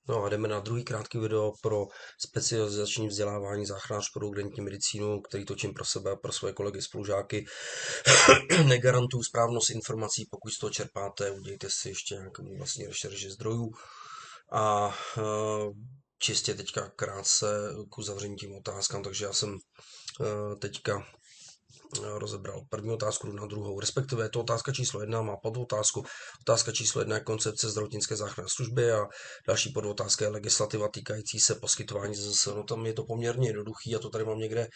No a jdeme na druhý krátký video pro specializační vzdělávání záchranář pro urgentní medicínu, který točím pro sebe a pro své kolegy spolužáky. Negarantuju správnost informací, pokud z toho čerpáte, udějte si ještě nějakou vlastní rešerži zdrojů. A čistě teďka krátce k uzavření tím otázkám, takže já jsem teďka rozebral první otázku, jdu na druhou, respektive je to otázka číslo 1, má podotázku. Otázka číslo 1 je koncepce zdravotnické záchranné služby a další podotázka je legislativa týkající se poskytování ZZS. No tam je to poměrně jednoduchý, já to tady mám někde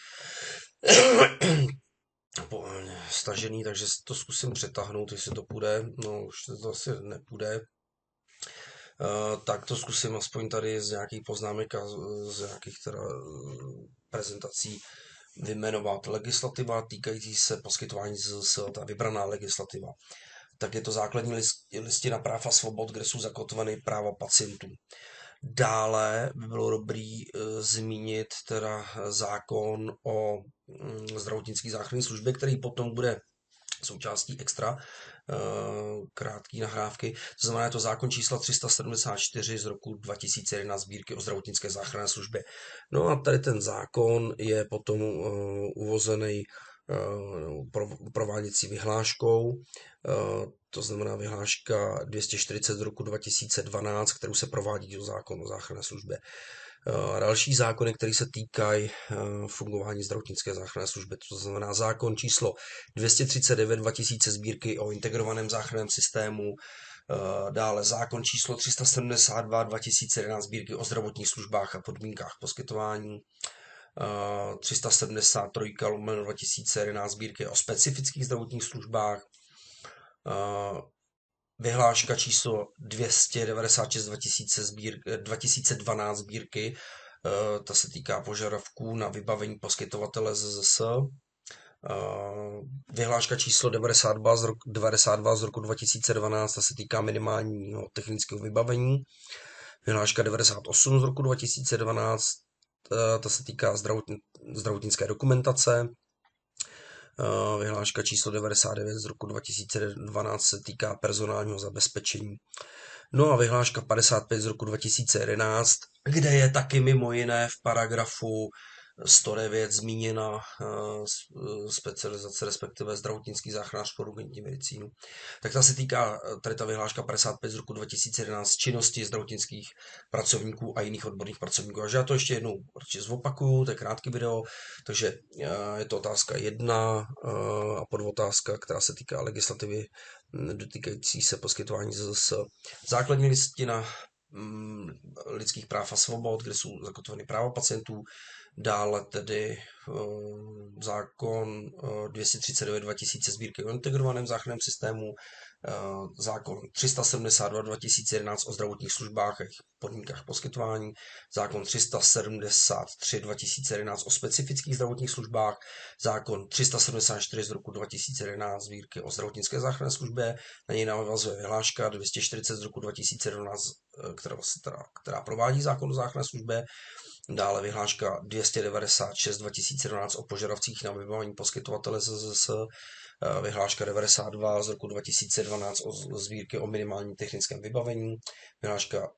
stažený, takže to zkusím přetáhnout, jestli to půjde. No už to asi nepůjde. Tak to zkusím aspoň tady z nějakých poznámek a z nějakých teda prezentací vyjmenovat. Legislativa týkající se poskytování ZZS, ta vybraná legislativa. Tak je to základní listina práv a svobod, kde jsou zakotveny práva pacientů. Dále by bylo dobrý zmínit teda zákon o zdravotnické záchranné službě, který potom bude součástí extra krátké nahrávky. To znamená, je to zákon čísla 374 z roku 2011 sbírky o zdravotnické záchranné službě. No a tady ten zákon je potom uvozený prováděcí vyhláškou, to znamená vyhláška 240 z roku 2012, kterou se provádí do zákonu o záchranné službě. Další zákony, které se týkají fungování zdravotnické záchranné služby, to znamená zákon číslo 239 2000 sbírky o integrovaném záchranném systému, dále zákon číslo 372 2011 sbírky o zdravotních službách a podmínkách poskytování, 373/2011 sbírky o specifických zdravotních službách, vyhláška číslo 296 2012 sbírky, ta se týká požadavků na vybavení poskytovatele ZZS, vyhláška číslo 92 z roku 2012, ta se týká minimálního technického vybavení, vyhláška 98 z roku 2012, ta se týká zdravotnické dokumentace, vyhláška číslo 99 z roku 2012 se týká personálního zabezpečení. No a vyhláška 55 z roku 2011, kde je taky mimo jiné v paragrafu 109 zmíněna specializace, respektive zdravotnický záchranář pro urgentní medicínu. Tak ta se týká, tady ta vyhláška 55 z roku 2011, činnosti zdravotnických pracovníků a jiných odborných pracovníků. Takže já to ještě jednou zopakuju, to je krátký video, takže je to otázka 1 a podotázka, která se týká legislativy dotýkající se poskytování ZZS. Základní listina lidských práv a svobod, kde jsou zakotveny práva pacientů, dále tedy zákon 239 2000 sbírky o integrovaném záchranném systému, zákon 372 2011 o zdravotních službách a jejich podmínkách poskytování, zákon 373 2011 o specifických zdravotních službách, zákon 374 z roku 2011 sbírky o zdravotnické záchranné službě, na něj navazuje vyhláška 240 z roku 2012, která provádí zákon o záchranné službě, dále vyhláška 296 2012 o požadavcích na vybavení poskytovatele ZZS, vyhláška 92 z roku 2012 o sbírky o minimálním technickém vybavení, vyhláška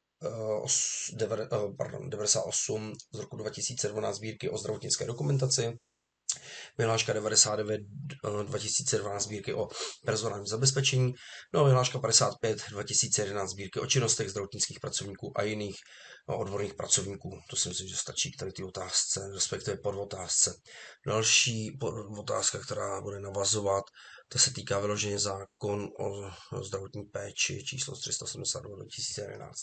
98 z roku 2012 sbírky o zdravotnické dokumentaci, vyhláška 99 2012 sbírky o personálním zabezpečení, no a vyhláška 55 2011 sbírky o činnostech zdravotnických pracovníků a jiných odborných pracovníků. To si myslím, že stačí k tady té otázce, respektive podotázce. Další otázka, která bude navazovat, to se týká vyloženě zákon o zdravotní péči číslo 372 2011.